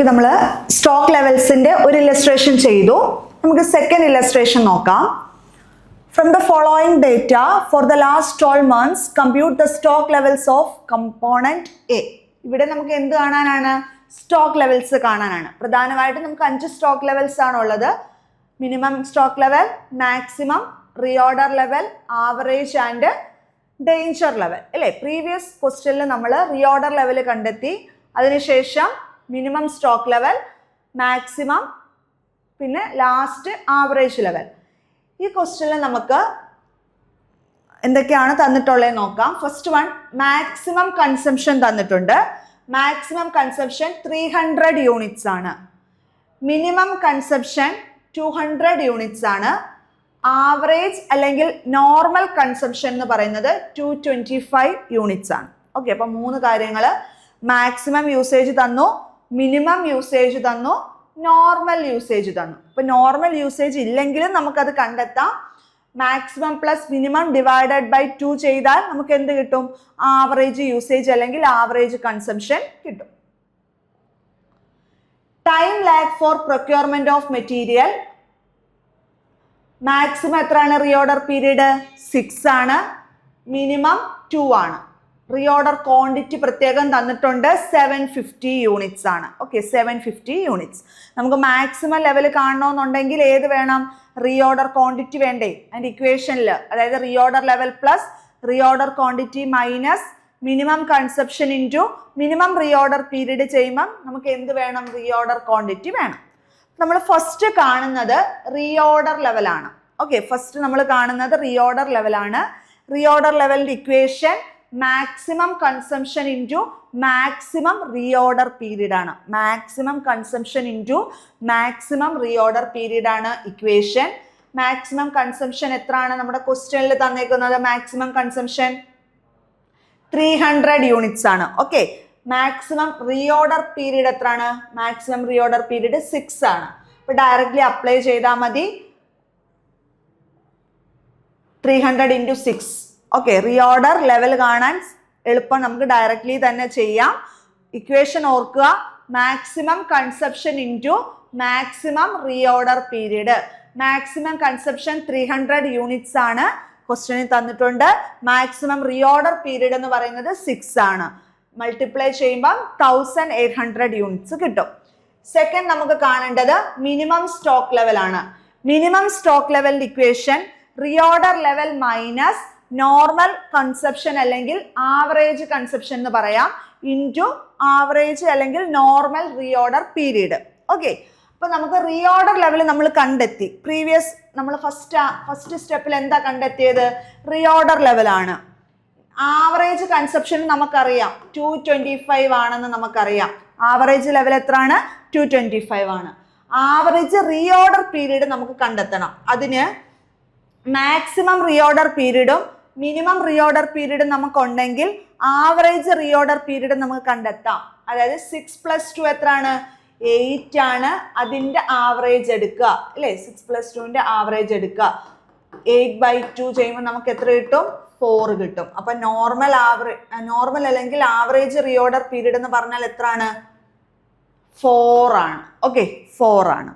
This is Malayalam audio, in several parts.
ഓക്കെ, നമ്മൾ സ്റ്റോക്ക് ലെവൽസിന്റെ ഒരു ഇല്ലസ്ട്രേഷൻ ചെയ്തു. നമുക്ക് സെക്കൻഡ് ഇല്ലസ്ട്രേഷൻ നോക്കാം. From the following data for the last 12 months, compute the stock levels of component A. ഇവിടെ നമുക്ക് എന്ത് കാണാനാണ്? സ്റ്റോക്ക് ലെവൽസ് കാണാനാണ്. പ്രധാനമായിട്ടും നമുക്ക് 5 സ്റ്റോക്ക് ലെവൽസ് ആണുള്ളത്. Minimum stock level, maximum, reorder level, average and danger level അല്ലേ? പ്രീവിയസ് ക്വസ്റ്റ്യനിൽ നമ്മൾ റീഓർഡർ ലെവൽ കണ്ടെത്തി, അതിനുശേഷം മിനിമം സ്റ്റോക്ക് ലെവൽ, മാക്സിമം, പിന്നെ ലാസ്റ്റ് ആവറേജ് ലെവൽ. ഈ ക്വസ്റ്റ്യനിൽ നമുക്ക് എന്തൊക്കെയാണ് തന്നിട്ടുള്ളത് നോക്കാം. ഫസ്റ്റ് വൺ, മാക്സിമം കൺസംഷൻ തന്നിട്ടുണ്ട്. മാക്സിമം കൺസംഷൻ 300 യൂണിറ്റ്സ് ആണ്. മിനിമം കൺസംഷൻ 200 യൂണിറ്റ്സ് ആണ്. ആവറേജ് അല്ലെങ്കിൽ നോർമൽ കൺസംഷൻ എന്ന് പറയുന്നത് 225 യൂണിറ്റ്സ് ആണ്. ഓക്കെ, അപ്പം 3 കാര്യങ്ങൾ. മാക്സിമം യൂസേജ് തന്നു, മിനിമം യൂസേജ് തന്നു, നോർമൽ യൂസേജ് തന്നു. ഇപ്പം നോർമൽ യൂസേജ് ഇല്ലെങ്കിലും നമുക്കത് കണ്ടെത്താം. Maximum plus minimum divided by 2 ചെയ്താൽ നമുക്ക് എന്ത് കിട്ടും? ആവറേജ് യൂസേജ് അല്ലെങ്കിൽ ആവറേജ് കൺസംഷൻ കിട്ടും. Time lag for procurement of material. Maximum എത്രയാണ്? റീഓർഡർ പീരീഡ് 6 ആണ്, മിനിമം 2 ആണ്. റീഓർഡർ ക്വാണ്ടിറ്റി പ്രത്യേകം തന്നിട്ടുണ്ട്, 750 യൂണിറ്റ്സ് ആണ്. Okay, 750 units. നമുക്ക് മാക്സിമം ലെവൽ കാണണമെന്നുണ്ടെങ്കിൽ ഏത് വേണം? റീഓർഡർ ക്വാണ്ടിറ്റി വേണ്ടേ? അതിൻ്റെ ഇക്വേഷനിൽ, അതായത് reorder level plus reorder quantity minus minimum consumption into minimum reorder period ചെയ്യുമ്പം നമുക്ക് എന്ത് വേണം? റീഓർഡർ ക്വാണ്ടിറ്റി വേണം. നമ്മൾ ഫസ്റ്റ് കാണുന്നത് റീഓർഡർ ലെവലാണ്. ഓക്കെ, ഫസ്റ്റ് നമ്മൾ കാണുന്നത് റീഓർഡർ ലെവലാണ്. റീഓർഡർ ലെവലിൻ്റെ equation maximum consumption into maximum reorder period ആണ്. Maximum consumption into maximum reorder period ആണ് ഇക്വേഷൻ. മാക്സിമം കൺസംഷൻ എത്രയാണ് നമ്മുടെ ക്വസ്റ്റ്യനിൽ തന്നേക്കുന്നത്? മാക്സിമം കൺസംഷൻ 300 യൂണിറ്റ്സ് ആണ്. ഓക്കെ, മാക്സിമം റീഓർഡർ പീരീഡ് എത്രയാണ്? മാക്സിമം റീഓർഡർ പീരീഡ് 6 ആണ്. അപ്പോൾ ഡയറക്റ്റ്ലി അപ്ലൈ ചെയ്താൽ മതി. 300 ഇൻറ്റു 6. ഓക്കെ, റീഓർഡർ ലെവൽ കാണാൻ എളുപ്പം, നമുക്ക് ഡയറക്റ്റ്ലി തന്നെ ചെയ്യാം. ഇക്വേഷൻ ഓർക്കുക, maximum consumption into maximum reorder period. Maximum consumption 300 units ആണ്, ക്വസ്റ്റ്യനിൽ തന്നിട്ടുണ്ട്. മാക്സിമം റീഓർഡർ പീരീഡ് എന്ന് പറയുന്നത് 6 ആണ്. മൾട്ടിപ്ലൈ ചെയ്യുമ്പോൾ 1800 യൂണിറ്റ്സ് കിട്ടും. സെക്കൻഡ് നമുക്ക് കാണേണ്ടത് മിനിമം സ്റ്റോക്ക് ലെവൽ ആണ്. മിനിമം സ്റ്റോക്ക് ലെവലിന്റെ equation reorder level minus normal consumption അല്ലെങ്കിൽ ആവറേജ് കൺസപ്ഷൻ എന്ന് പറയാം, ഇൻറ്റു ആവറേജ് അല്ലെങ്കിൽ നോർമൽ റീഓർഡർ പീരീഡ്. ഓക്കെ, അപ്പൊ നമുക്ക് റീഓർഡർ ലെവൽ നമ്മൾ കണ്ടെത്തി. പ്രീവിയസ് നമ്മൾ ഫസ്റ്റ് സ്റ്റെപ്പിൽ എന്താ കണ്ടെത്തിയത്? റീഓർഡർ ലെവലാണ്. ആവറേജ് കൺസപ്ഷൻ നമുക്കറിയാം 225 ആണെന്ന് നമുക്കറിയാം. ആവറേജ് ലെവൽ എത്രയാണ്? 225 ആണ്. ആവറേജ് റീഓർഡർ പീരീഡ് നമുക്ക് കണ്ടെത്തണം. അതിന് മാക്സിമം റീഓർഡർ പീരീഡും മിനിമം റീഓർഡർ പീരീഡും നമുക്കുണ്ടെങ്കിൽ ആവറേജ് റീഓർഡർ പീരീഡ് നമുക്ക് കണ്ടെത്താം. അതായത് 6 + 2 എത്രയാണ്? 8 ആണ്. അതിൻ്റെ ആവറേജ് എടുക്കുക അല്ലേ? 6 + 2ന്റെ ആവറേജ് എടുക്കുക. 8/2 ചെയ്യുമ്പോൾ നമുക്ക് എത്ര കിട്ടും? 4 കിട്ടും. അപ്പൊ നോർമൽ അല്ലെങ്കിൽ ആവറേജ് റീഓർഡർ പീരീഡ് എന്ന് പറഞ്ഞാൽ എത്രയാണ്? 4 ആണ്. ഓക്കെ, 4 ആണ്.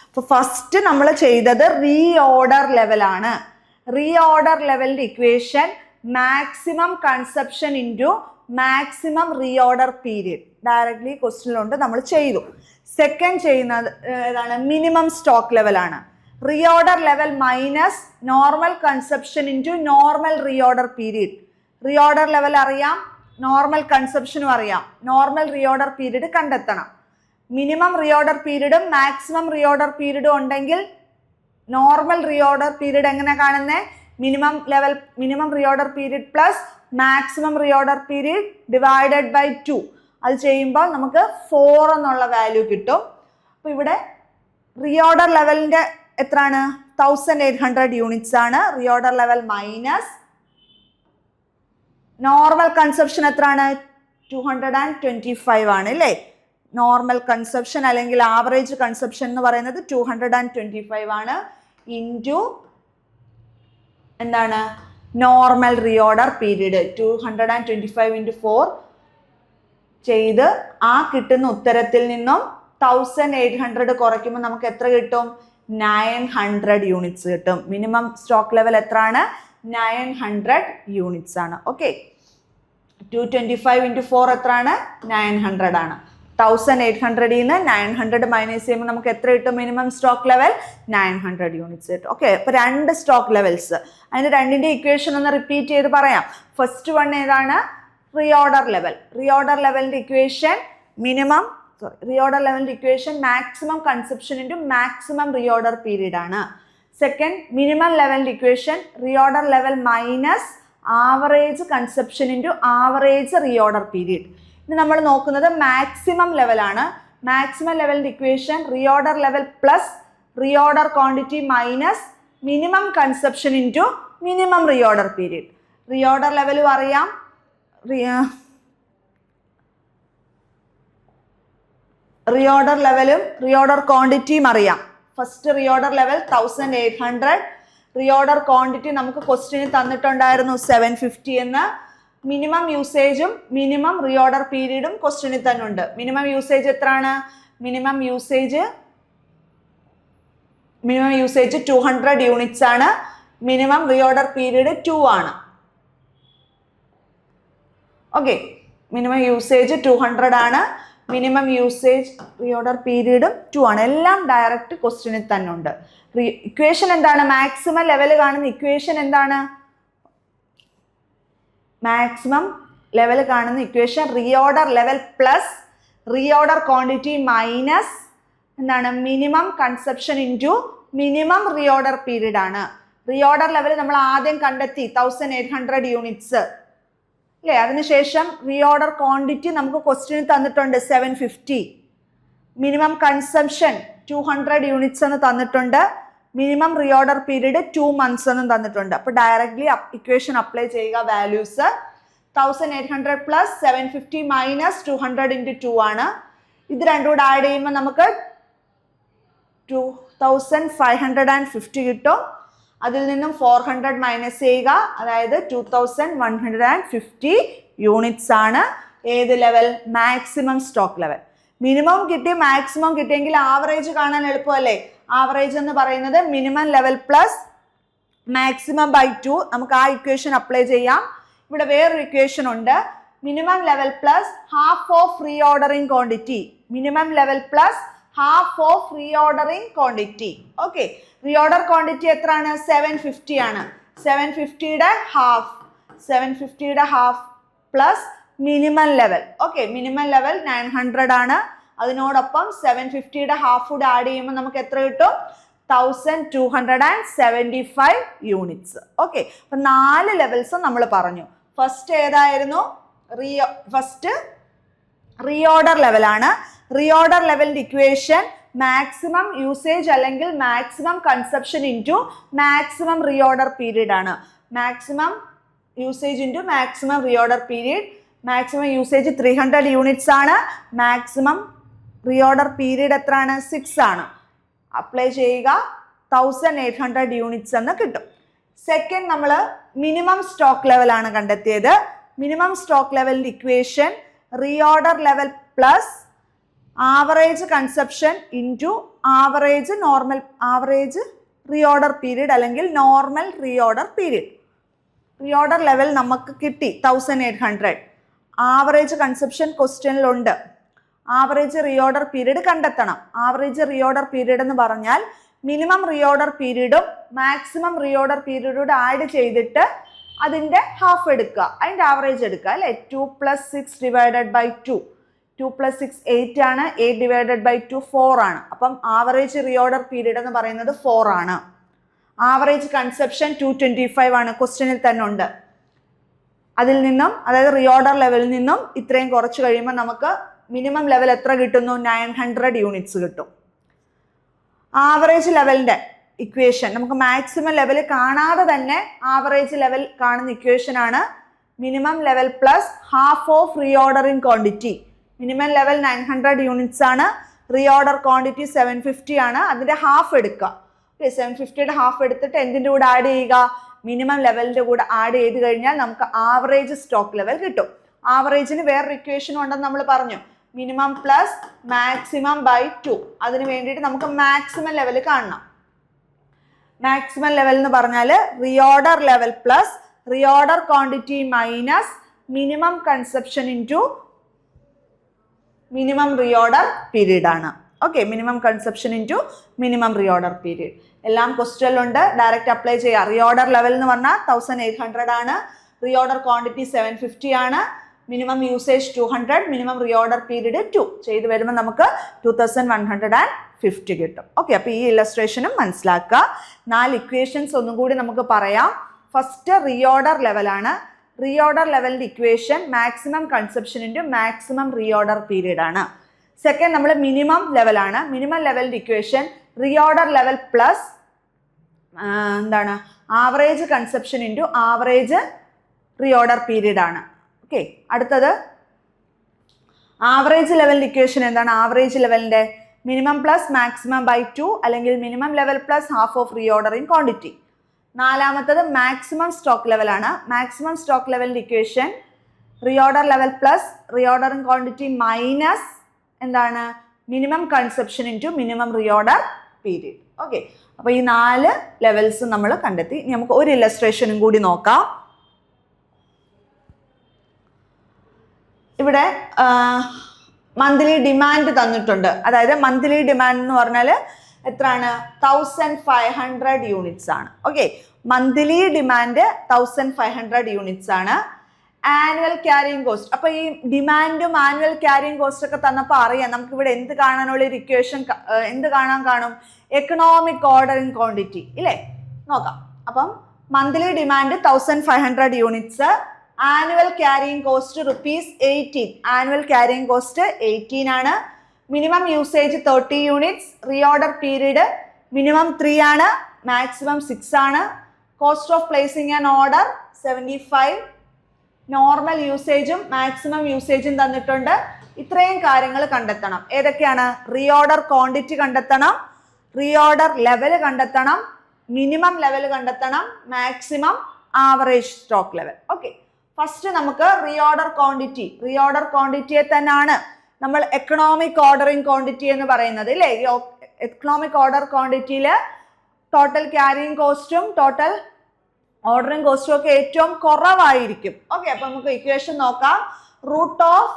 അപ്പൊ ഫസ്റ്റ് നമ്മൾ ചെയ്തത് റീഓർഡർ ലെവലാണ്. റീഓർഡർ ലെവലിന്റെ equation maximum consumption into maximum reorder period. Directly ക്വസ്റ്റ്യനിലുണ്ട്, നമ്മൾ ചെയ്തു. സെക്കൻഡ് ചെയ്യുന്നത് ഏതാണ്? മിനിമം സ്റ്റോക്ക് ലെവലാണ്. Reorder level minus normal consumption into normal reorder period. Reorder level അറിയാം, നോർമൽ കൺസപ്ഷനും അറിയാം. നോർമൽ റീഓർഡർ പീരീഡ് കണ്ടെത്തണം. മിനിമം റീഓർഡർ പീരീഡും മാക്സിമം റീഓർഡർ പീരീഡും ഉണ്ടെങ്കിൽ നോർമൽ റീഓർഡർ പീരീഡ് എങ്ങനെ കാണുന്നത്? Minimum reorder period plus maximum reorder period divided by 2. അത് ചെയ്യുമ്പോൾ നമുക്ക് 4 എന്നുള്ള വാല്യൂ കിട്ടും. അപ്പോൾ ഇവിടെ റീഓർഡർ ലെവലിൻ്റെ എത്രയാണ്? 1800 യൂണിറ്റ്സ് ആണ്. Reorder level minus normal consumption എത്രയാണ്? 225 ആണ് അല്ലേ? നോർമൽ കൺസപ്ഷൻ അല്ലെങ്കിൽ ആവറേജ് കൺസപ്ഷൻ എന്ന് പറയുന്നത് 225 ആണ്. ഇൻറ്റു എന്താണ്? Normal reorder period. 225 × 4 ചെയ്ത് ആ കിട്ടുന്ന ഉത്തരത്തിൽ നിന്നും 1800 കുറയ്ക്കുമ്പോൾ നമുക്ക് എത്ര കിട്ടും? 900 യൂണിറ്റ്സ് കിട്ടും. മിനിമം സ്റ്റോക്ക് ലെവൽ എത്രയാണ്? 900 യൂണിറ്റ്സ് ആണ്. ഓക്കെ, 225 into 4 എത്രയാണ്? 900 ആണ്. 1800 നിന്ന് 900 മൈനസ് ചെയ്യുമ്പോൾ നമുക്ക് എത്ര കിട്ടും? മിനിമം സ്റ്റോക്ക് ലെവൽ 900 യൂണിറ്റ്സ് കിട്ടും. ഓക്കെ, അപ്പോൾ രണ്ട് സ്റ്റോക്ക് ലെവൽസ്. അതിന് രണ്ടിൻ്റെ ഇക്വേഷൻ ഒന്ന് റിപ്പീറ്റ് ചെയ്ത് പറയാം. ഫസ്റ്റ് വൺ ഏതാണ്? Reorder level. റീഓർഡർ ലെവലിൻ്റെ ഇക്വേഷൻ റീഓർഡർ ലെവലിൻ്റെ equation maximum consumption into maximum reorder period ആണ്. സെക്കൻഡ്, മിനിമം ലെവലിൻ്റെ equation reorder level minus average consumption into average reorder period. ഇനി നമ്മൾ നോക്കുന്നത് മാക്സിമം ലെവലാണ്. മാക്സിമം ലെവലിൻ്റെ equation reorder level plus reorder quantity minus minimum consumption into minimum reorder period. Reorder ലെവലും അറിയാം, റീഓർഡർ ലെവലും റീഓർഡർ ക്വാണ്ടിറ്റിയും അറിയാം. First reorder level 1800, reorder quantity നമുക്ക് ക്വസ്റ്റ്യനിൽ തന്നിട്ടുണ്ടായിരുന്നു 750 എന്ന്. മിനിമം യൂസേജും മിനിമം റീഓർഡർ പീരീഡും ക്വസ്റ്റ്യനിൽ തന്നെ ഉണ്ട്. മിനിമം യൂസേജ് എത്രയാണ്? മിനിമം യൂസേജ് 200 യൂണിറ്റ്സ് ആണ്. മിനിമം റീഓർഡർ പീരീഡ് 2 ആണ്. ഓക്കെ, മിനിമം യൂസേജ് 200 ആണ്. മിനിമം യൂസേജ് റീഓർഡർ പീരീഡും 2 ആണ്. എല്ലാം ഡയറക്റ്റ് ക്വസ്റ്റ്യനിൽ തന്നെ ഉണ്ട്. ഇക്വേഷൻ എന്താണ്? മാക്സിമം ലെവൽ കാണുന്ന ഇക്വേഷൻ എന്താണ്? മാക്സിമം ലെവൽ കാണുന്ന equation reorder level plus reorder quantity minus എന്താണ്? Minimum consumption into minimum reorder period ആണ്. റീഓർഡർ ലെവൽ നമ്മൾ ആദ്യം കണ്ടെത്തി 1800 യൂണിറ്റ്സ് അല്ലേ? അതിനുശേഷം റീഓർഡർ ക്വാണ്ടിറ്റി നമുക്ക് ക്വസ്റ്റ്യനിൽ തന്നിട്ടുണ്ട് 750. മിനിമം കൺസംഷൻ 200 യൂണിറ്റ്സ് എന്ന് തന്നിട്ടുണ്ട്. മിനിമം റീഓർഡർ പീരീഡ് 2 months എന്നും തന്നിട്ടുണ്ട്. അപ്പോൾ ഡയറക്ട്ലി ഇക്വേഷൻ അപ്ലൈ ചെയ്യുക. വാല്യൂസ് 1800 പ്ലസ് 750 മൈനസ് 200 ഇൻറ്റു 2 ആണ്. ഇത് രണ്ടും കൂടെ ആഡ് ചെയ്യുമ്പോൾ നമുക്ക് 2550 കിട്ടും. അതിൽ നിന്നും 400 മൈനസ് ചെയ്യുക, അതായത് 2150 യൂണിറ്റ്സ് ആണ്. ഏത് level? Maximum stock level. Minimum കിട്ടി, മാക്സിമം കിട്ടിയെങ്കിൽ ആവറേജ് കാണാൻ എളുപ്പമല്ലേ? ആവറേജ് എന്ന് പറയുന്നത് minimum level plus maximum by 2. നമുക്ക് ആ ഇക്വേഷൻ അപ്ലൈ ചെയ്യാം. ഇവിടെ വേറൊരു ഇക്വേഷൻ ഉണ്ട്. Minimum level plus half of reordering quantity. Minimum level plus half of reordering quantity. Okay, reorder quantity എത്രയാണ്? 750 ആണ്. 750യുടെ half plus minimum level. Okay, minimum level 900 ആണ്. അതിനോടൊപ്പം 750യുടെ ഹാഫ് കൂടെ ആഡ് ചെയ്യുമ്പോൾ നമുക്ക് എത്ര കിട്ടും? 1275 യൂണിറ്റ്സ്. ഓക്കെ, അപ്പൊ 4 ലെവൽസ് നമ്മൾ പറഞ്ഞു. ഫസ്റ്റ് ഏതായിരുന്നു? ഫസ്റ്റ് റീഓർഡർ ലെവലാണ്. റീഓർഡർ ലെവലിന്റെ ഇക്വേഷൻ മാക്സിമം യൂസേജ് അല്ലെങ്കിൽ maximum consumption into maximum reorder period ആണ്. Maximum usage into maximum reorder period. Maximum usage 300 units ആണ്. മാക്സിമം റീഓർഡർ പീരീഡ് എത്രയാണ്? 6 ആണ്. അപ്ലൈ ചെയ്യുക, 1800 യൂണിറ്റ്സ് എന്ന് കിട്ടും. സെക്കൻഡ്, നമ്മൾ മിനിമം സ്റ്റോക്ക് ലെവലാണ് കണ്ടെത്തിയത്. മിനിമം സ്റ്റോക്ക് ലെവലിന്റെ equation reorder level plus average consumption into average reorder period അല്ലെങ്കിൽ normal reorder period. Reorder level നമുക്ക് കിട്ടി 1800. ആവറേജ് കൺസപ്ഷൻ ക്വസ്റ്റ്യനിലുണ്ട്. ആവറേജ് റീഓർഡർ പീരീഡ് കണ്ടെത്തണം. ആവറേജ് റീഓർഡർ പീരീഡ് എന്ന് പറഞ്ഞാൽ മിനിമം റീഓർഡർ പീരീഡും മാക്സിമം റീഓർഡർ പീരീഡും ആഡ് ചെയ്തിട്ട് അതിൻ്റെ ഹാഫ് എടുക്കുക, അതിൻ്റെ ആവറേജ് എടുക്കുക അല്ലേ? 2 + 6 ഡിവൈഡഡ് ബൈ 2. 2 + 6 8 ആണ്. 8 ഡിവൈഡഡ് ബൈ 2 4 ആണ്. അപ്പം ആവറേജ് റീഓർഡർ പീരീഡ് എന്ന് പറയുന്നത് 4 ആണ്. ആവറേജ് കൺസപ്ഷൻ 225 ആണ്. ക്വസ്റ്റ്യനിൽ തന്നെ ഉണ്ട്. അതിൽ നിന്നും, അതായത് റീഓർഡർ ലെവലിൽ നിന്നും ഇത്രയും കുറച്ച് കഴിയുമ്പോൾ നമുക്ക് മിനിമം ലെവൽ എത്ര കിട്ടുന്നു? 900 യൂണിറ്റ്സ് കിട്ടും. ആവറേജ് ലെവലിൻ്റെ ഇക്വേഷൻ നമുക്ക് മാക്സിമം ലെവൽ കാണാതെ തന്നെ ആവറേജ് ലെവൽ കാണുന്ന ഇക്വേഷൻ ആണ് minimum level plus half of reordering quantity. Minimum level 900 units ആണ്. റീഓർഡർ ക്വാണ്ടിറ്റി 750 ആണ്. അതിൻ്റെ ഹാഫ് എടുക്കുക. 750യുടെ ഹാഫ് എടുത്തിട്ട് എന്തിൻ്റെ കൂടെ ആഡ് ചെയ്യുക? മിനിമം ലെവലിൻ്റെ കൂടെ ആഡ് ചെയ്ത് കഴിഞ്ഞാൽ നമുക്ക് ആവറേജ് സ്റ്റോക്ക് ലെവൽ കിട്ടും. ആവറേജിന് വേറൊരു ഇക്വേഷനും ഉണ്ടെന്ന് നമ്മൾ പറഞ്ഞു. Minimum plus maximum by 2. അതിന് വേണ്ടിയിട്ട് നമുക്ക് മാക്സിമം ലെവൽ കാണണം. മാക്സിമം ലെവൽ എന്ന് പറഞ്ഞാൽ reorder level plus reorder quantity minus minimum consumption into minimum reorder period ആണ്. Okay, minimum consumption into minimum reorder period എല്ലാം ക്വസ്റ്റ്യനിലുണ്ട്. ഡയറക്റ്റ് അപ്ലൈ ചെയ്യുക. റീഓർഡർ ലെവൽ എന്ന് പറഞ്ഞാൽ 1800 ആണ്. റീഓർഡർ ക്വാണ്ടിറ്റി 750 ആണ്. Minimum usage 200, minimum reorder period 2 ചെയ്ത് വരുമ്പോൾ നമുക്ക് 2150 കിട്ടും. ഓക്കെ, അപ്പോൾ ഈ ഇല്ലസ്ട്രേഷനും മനസ്സിലാക്കുക. 4 ഇക്വേഷൻസ് ഒന്നും കൂടി നമുക്ക് പറയാം. ഫസ്റ്റ് റീഓർഡർ ലെവലാണ്. റീഓർഡർ ലെവലിൻ്റെ equation maximum consumption into maximum reorder period ആണ്. സെക്കൻഡ് നമ്മൾ മിനിമം ലെവലാണ്. മിനിമം ലെവലിൻ്റെ ഇക്വേഷൻ റീഓർഡർ ലെവൽ പ്ലസ് എന്താണ് average consumption into average reorder period ആണ്. ഓക്കെ, അടുത്തത് ആവറേജ് ലെവലിൻ്റെ ഇക്വേഷൻ എന്താണ്? ആവറേജ് ലെവലിൻ്റെ മിനിമം പ്ലസ് മാക്സിമം ബൈ 2 അല്ലെങ്കിൽ minimum level plus half of reorder in quantity. നാലാമത്തത് മാക്സിമം സ്റ്റോക്ക് ലെവലാണ്. മാക്സിമം സ്റ്റോക്ക് ലെവലിൻ്റെ equation reorder level plus reorder in quantity minus എന്താണ് minimum consumption into minimum reorder period. Okay, അപ്പോൾ ഈ 4 ലെവൽസ് നമ്മൾ കണ്ടെത്തി. ഇനി നമുക്ക് ഒരു ഇല്ലസ്ട്രേഷനും കൂടി നോക്കാം. ഇവിടെ മന്ത്ലി ഡിമാൻഡ് തന്നിട്ടുണ്ട്. അതായത് മന്ത്ലി ഡിമാൻഡ് എന്ന് പറഞ്ഞാൽ എത്രയാണ്? 1500 യൂണിറ്റ്സ് ആണ്. ഓക്കെ, മന്ത്ലി ഡിമാൻഡ് 1500 യൂണിറ്റ്സ് ആണ്. ആനുവൽ ക്യാരിയിങ് കോസ്റ്റ്, അപ്പോൾ ഈ ഡിമാൻഡും ആനുവൽ ക്യാരിയിങ് കോസ്റ്റ് ഒക്കെ തന്നപ്പോൾ അറിയാം നമുക്ക് ഇവിടെ എന്ത് കാണാനുള്ള ഒരു ഇക്വേഷൻ എന്ത് കാണും? എക്കണോമിക് ഓർഡറിങ് ക്വാണ്ടിറ്റി ഇല്ലേ? നോക്കാം. അപ്പം monthly demand 1500 units, annual carrying cost ₹18. Annual carrying cost 18 ആണ്. Minimum usage 30 units. Reorder period minimum 3 ആണ്, മാക്സിമം 6 ആണ്. Cost of placing an order 75. Normal യൂസേജും മാക്സിമം യൂസേജും തന്നിട്ടുണ്ട്. ഇത്രയും കാര്യങ്ങൾ കണ്ടെത്തണം. ഏതൊക്കെയാണ്? റീഓർഡർ ക്വാണ്ടിറ്റി കണ്ടെത്തണം, റീഓർഡർ ലെവൽ കണ്ടെത്തണം, മിനിമം ലെവൽ കണ്ടെത്തണം, maximum average stock level. Okay, first നമുക്ക് റീഓർഡർ ക്വാണ്ടിറ്റി. റീഓർഡർ ക്വാണ്ടിറ്റിയെ തന്നെയാണ് നമ്മൾ എക്കണോമിക് ഓർഡറിങ് ക്വാണ്ടിറ്റി എന്ന് പറയുന്നത് ഇല്ലേ? എക്കണോമിക് ഓർഡർ ക്വാണ്ടിറ്റിയിൽ ടോട്ടൽ ക്യാരിയിങ് കോസ്റ്റും ടോട്ടൽ ഓർഡറിങ് കോസ്റ്റും ഒക്കെ ഏറ്റവും കുറവായിരിക്കും. ഓക്കെ, അപ്പൊ നമുക്ക് ഇക്വേഷൻ നോക്കാം. Root of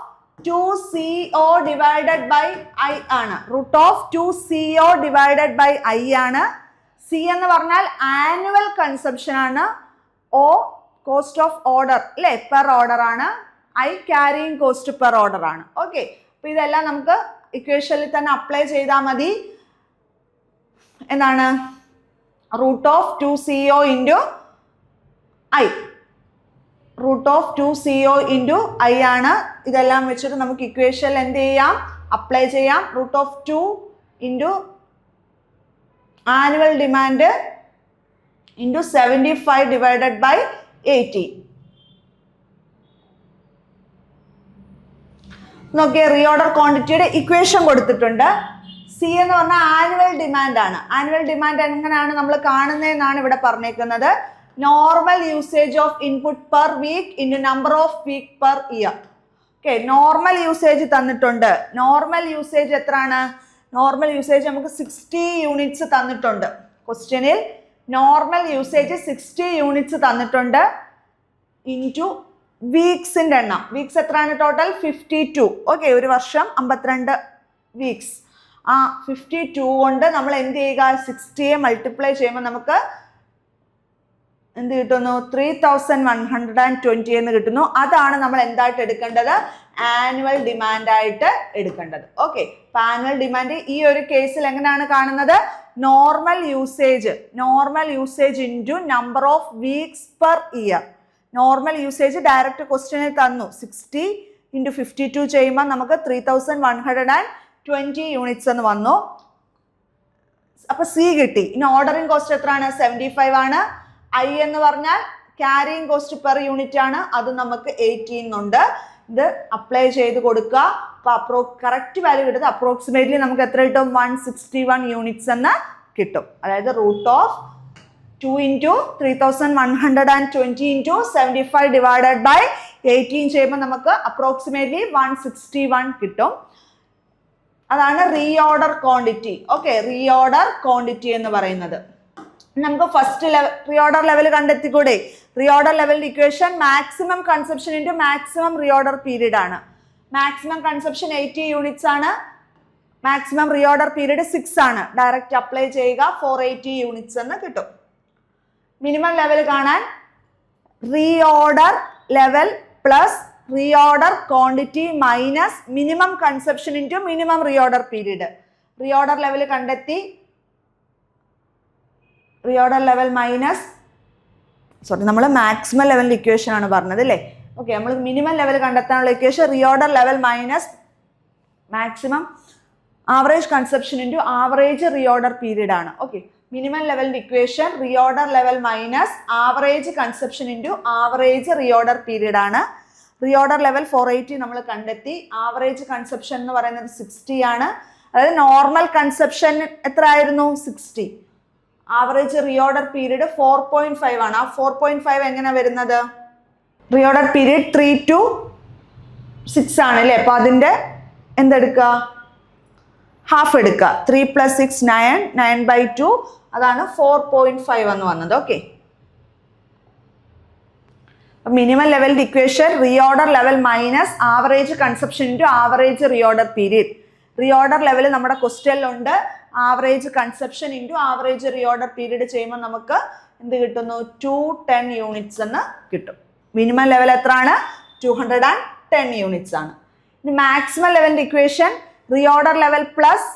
2CO divided by I ആണ്. Root of 2CO divided by I ആണ്. C എന്ന് പറഞ്ഞാൽ ആനുവൽ കൺസപ്ഷൻ ആണ്. O കോസ്റ്റ് ഓഫ് ഓർഡർ അല്ലേ? പെർ ഓർഡർ ആണ്. I carrying cost per order ആണ്. ഓക്കെ, അപ്പൊ ഇതെല്ലാം നമുക്ക് ഇക്വേഷനിൽ തന്നെ അപ്ലൈ ചെയ്താൽ മതി. എന്താണ്? Root of 2CO into I. Root of 2CO into I ആണ്. ഇതെല്ലാം വെച്ചിട്ട് നമുക്ക് ഇക്വേഷനിൽ എന്ത് ചെയ്യാം? അപ്ലൈ ചെയ്യാം. Root of 2 into annual demand into 75 divided by 80. നോക്കിയേ, റീഓർഡർ ക്വാണ്ടിറ്റിയുടെ ഇക്വേഷൻ കൊടുത്തിട്ടുണ്ട്. സി എന്ന് പറഞ്ഞാൽ ആനുവൽ ഡിമാൻഡ് ആണ്. ആനുവൽ ഡിമാൻഡ് എങ്ങനെയാണ് നമ്മൾ കാണുന്നതെന്നാണ് ഇവിടെ പറഞ്ഞേക്കുന്നത്. Normal usage of input per week into number of week per year. Okay, normal usage തന്നിട്ടുണ്ട്. നോർമൽ യൂസേജ് എത്രയാണ്? നോർമൽ യൂസേജ് നമുക്ക് 60 യൂണിറ്റ്സ് തന്നിട്ടുണ്ട്. ക്വസ്റ്റ്യനിൽ നോർമൽ യൂസേജ് 60 യൂണിറ്റ്സ് തന്നിട്ടുണ്ട്. ഇൻറ്റു വീക്സിൻ്റെ എണ്ണം. വീക്സ് എത്രയാണ്? ടോട്ടൽ 52. ഓക്കെ, ഒരു വർഷം 52 വീക്സ്. ആ 52 കൊണ്ട് നമ്മൾ എന്ത് ചെയ്യുക? 60യെ മൾട്ടിപ്ലൈ ചെയ്യുമ്പോൾ നമുക്ക് എന്ത് കിട്ടുന്നു? 3120 എന്ന് കിട്ടുന്നു. അതാണ് നമ്മൾ എന്തായിട്ട് എടുക്കേണ്ടത്? ആനുവൽ ഡിമാൻഡായിട്ട് എടുക്കേണ്ടത്. ഓക്കെ, അപ്പൊ ആനുവൽ ഡിമാൻഡ് ഈ ഒരു കേസിൽ എങ്ങനെയാണ് കാണുന്നത്? Normal usage into number of weeks per year. Normal usage direct ക്വസ്റ്റ്യനിൽ തന്നു. 60 ഇൻറ്റു 52 ചെയ്യുമ്പോൾ നമുക്ക് 3120 യൂണിറ്റ്സ് എന്ന് വന്നു. അപ്പൊ സി കിട്ടി. ഇനി ഓർഡറിംഗ് കോസ്റ്റ് എത്രയാണ്? 75 ആണ്. I എന്ന് പറഞ്ഞാൽ ക്യാരിയിങ് കോസ്റ്റ് പെർ യൂണിറ്റ് ആണ്. അത് നമുക്ക് 18 ഉണ്ട്. ഇത് അപ്ലൈ ചെയ്ത് കൊടുക്കുക. അപ്പൊ കറക്റ്റ് വാല്യൂ കിട്ടുന്നത് അപ്രോക്സിമേറ്റ്ലി നമുക്ക് എത്ര കിട്ടും? 161 യൂണിറ്റ്സ് എന്ന് കിട്ടും. അതായത് root of 2 into 3120 into 75 divided by 18 ചെയ്യുമ്പോൾ നമുക്ക് അപ്രോക്സിമേറ്റ്ലി 161 കിട്ടും. അതാണ് reorder quantity. Okay, reorder quantity എന്ന് പറയുന്നത്. നമുക്ക് ഫസ്റ്റ് റീഓർഡർ ലെവൽ കണ്ടെത്തിക്കൂടെ? റീഓർഡർ ലെവലിന്റെ equation maximum consumption into maximum reorder period ആണ്. മാക്സിമം കൺസപ്ഷൻ 80 യൂണിറ്റ്സ് ആണ്, മാക്സിമം റീഓർഡർ പീരീഡ് 6 ആണ്. ഡയറക്റ്റ് അപ്ലൈ ചെയ്യുക, 480 യൂണിറ്റ്സ് എന്ന് കിട്ടും. മിനിമം ലെവൽ കാണാൻ reorder level plus reorder quantity minus minimum consumption into minimum reorder period. Reorder level കണ്ടെത്തി, റീഓർഡർ ലെവൽ മൈനസ് നമ്മൾ മാക്സിമം ലെവലിന്റെ ഇക്വേഷൻ ആണ് പറഞ്ഞത് അല്ലേ? ഓക്കെ, നമ്മൾ മിനിമം ലെവൽ കണ്ടെത്താനുള്ള equation reorder level minus maximum average consumption into average reorder period ആണ്. ഓക്കെ, മിനിമം ലെവലിന്റെ equation reorder level minus average consumption into average reorder period ആണ്. റീഓർഡർ ലെവൽ 480 നമ്മൾ കണ്ടെത്തി. ആവറേജ് കൺസപ്ഷൻ എന്ന് പറയുന്നത് 60 ആണ്. അതായത് നോർമൽ കൺസപ്ഷൻ എത്ര ആയിരുന്നു? 60. ആവറേജ് റീഓർഡർ പീരീഡ് 4.5 ആണ്. ആ 4.5 എങ്ങനെ വരുന്നത്? റീഓർഡർ പീരീഡ് 3 to 6 ആണ് അല്ലേ? അപ്പൊ അതിന്റെ എന്തെടുക്കുക? ഹാഫ് എടുക്കുക. 3 + 6 9, 9/2, അതാണ് 4.5 എന്ന് വന്നത്. ഓക്കെ, മിനിമം ലെവലിന്റെ equation reorder level minus average consumption into average reorder period. Reorder level നമ്മുടെ ക്വസ്റ്റ്യനിലുണ്ട്. Average consumption into average reorder period ചെയ്യുമ്പോൾ നമുക്ക് എന്ത് കിട്ടുന്നു? 210 യൂണിറ്റ്സ് എന്ന് കിട്ടും. മിനിമം ലെവൽ എത്രയാണ്? 210 യൂണിറ്റ്സ് ആണ്. ഇനി മാക്സിമം ലെവലിന്റെ equation reorder level plus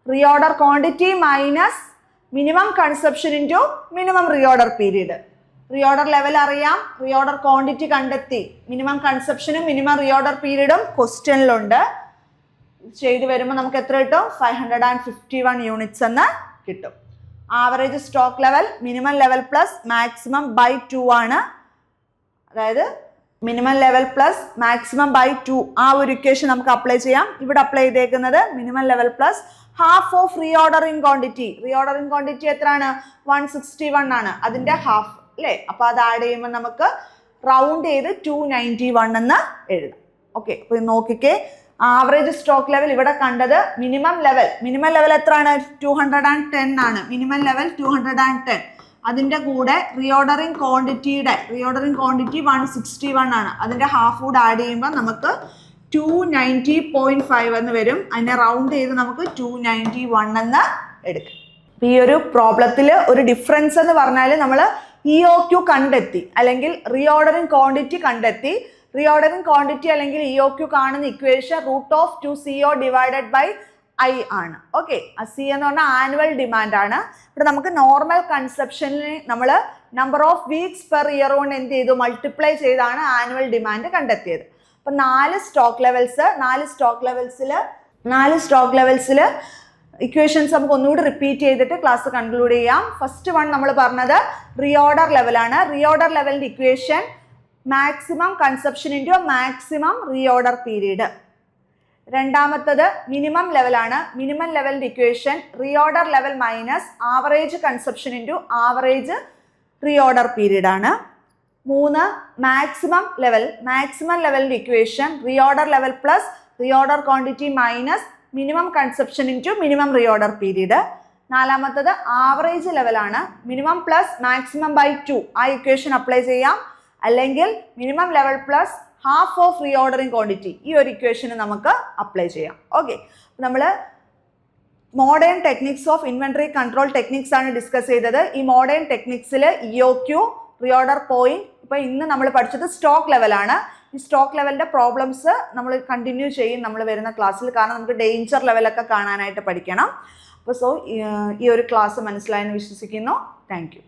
reorder quantity minus minimum consumption into minimum reorder period. Reorder level അറിയാം, റീഓർഡർ ക്വാണ്ടിറ്റി കണ്ടെത്തി, മിനിമം കൺസപ്ഷനും മിനിമം റീഓർഡർ പീരീഡും ക്വസ്റ്റ്യനിലുണ്ട്. ചെയ്ത് വരുമ്പോൾ നമുക്ക് എത്ര കിട്ടും? 551 യൂണിറ്റ്സ് എന്ന് കിട്ടും. Average stock level minimum level plus maximum by 2 ആണ്. അതായത് minimum level plus maximum by 2 ആ ഒരു ഇക്വേഷൻ നമുക്ക് അപ്ലൈ ചെയ്യാം. ഇവിടെ അപ്ലൈ ചെയ്തേക്കുന്നത് minimum level plus half of reordering quantity. Reordering quantity എത്രയാണ്? 161 ആണ്. അതിന്റെ ഹാഫ് അല്ലേ? അപ്പൊ അത് ആഡ് ചെയ്യുമ്പോൾ നമുക്ക് റൗണ്ട് ചെയ്ത് 291 എന്ന് എഴുതാം. ഓക്കെ, അപ്പൊ നോക്കിക്കേ, ആവറേജ് സ്റ്റോക്ക് ലെവൽ ഇവിടെ കണ്ടത് മിനിമം ലെവൽ എത്രയാണ്? 210 ആണ്. Minimum level 210. അതിന്റെ കൂടെ റീഓർഡറിംഗ് ക്വാണ്ടിറ്റി 161 ആണ്. അതിന്റെ ഹാഫ് കൂടെ ആഡ് ചെയ്യുമ്പോൾ നമുക്ക് 290.5 എന്ന് വരും. അതിനെ റൗണ്ട് ചെയ്ത് നമുക്ക് 291 എന്ന് എടുക്കും. ഈ ഒരു പ്രോബ്ലത്തിൽ ഒരു ഡിഫറൻസ് എന്ന് പറഞ്ഞാൽ നമ്മൾ EOQ കണ്ടെത്തി, അല്ലെങ്കിൽ റീഓർഡറിംഗ് ക്വാണ്ടിറ്റി കണ്ടെത്തി. റീഓർഡറിംഗ് ക്വാണ്ടിറ്റി അല്ലെങ്കിൽ EOQ കാണുന്ന equation √2CO divided by I ആണ്. ഓക്കെ, C എന്ന് പറഞ്ഞാൽ ആനുവൽ ഡിമാൻഡ് ആണ്. ഇവിടെ നമുക്ക് നോർമൽ കൺസപ്ഷനിൽ നമ്മൾ number of weeks per year കൊണ്ട് എന്ത് ചെയ്തു? മൾട്ടിപ്ലൈ ചെയ്താണ് ആനുവൽ ഡിമാൻഡ് കണ്ടെത്തിയത്. അപ്പൊ 4 സ്റ്റോക്ക് ലെവൽസിൽ ഇക്വേഷൻസ് നമുക്ക് ഒന്നുകൂടി റിപ്പീറ്റ് ചെയ്തിട്ട് ക്ലാസ് കൺക്ലൂഡ് ചെയ്യാം. ഫസ്റ്റ് വൺ നമ്മൾ പറഞ്ഞത് റീഓർഡർ ലെവലാണ്. റീഓർഡർ ലെവലിന്റെ equation maximum consumption into maximum reorder period. രണ്ടാമത്തത് മിനിമം ലെവലാണ്. മിനിമം ലെവലിന്റെ equation reorder level minus average consumption into average reorder period ആണ്. 3 മാക്സിമം ലെവലിന്റെ equation reorder level plus reorder quantity minus minimum consumption into minimum reorder period. നാലാമത്തത് ആവറേജ് ലെവലാണ്. മിനിമം പ്ലസ് മാക്സിമം ബൈ 2 ആ ഇക്വേഷൻ അപ്ലൈ ചെയ്യാം, അല്ലെങ്കിൽ minimum level plus half of reordering quantity ഈ ഒരു ഇക്വേഷന് നമുക്ക് അപ്ലൈ ചെയ്യാം. ഓക്കെ, നമ്മൾ modern techniques of inventory control techniques ആണ് ഡിസ്കസ് ചെയ്തത്. ഈ മോഡേൺ ടെക്നിക്സിൽ EOQ, റീഓർഡർ പോയിന്റ്, ഇപ്പൊ ഇന്ന് നമ്മൾ പഠിച്ചത് സ്റ്റോക്ക് ലെവലാണ്. ഈ സ്റ്റോക്ക് ലെവലിന്റെ പ്രോബ്ലംസ് നമ്മൾ കണ്ടിന്യൂ ചെയ്യും നമ്മൾ വരുന്ന ക്ലാസ്സിൽ, കാരണം നമുക്ക് ഡേഞ്ചർ ലെവലൊക്കെ കാണാനായിട്ട് പഠിക്കണം. അപ്പോൾ ഈ ഒരു ക്ലാസ് മനസ്സിലായെന്ന് വിശ്വസിക്കുന്നു. Thank you.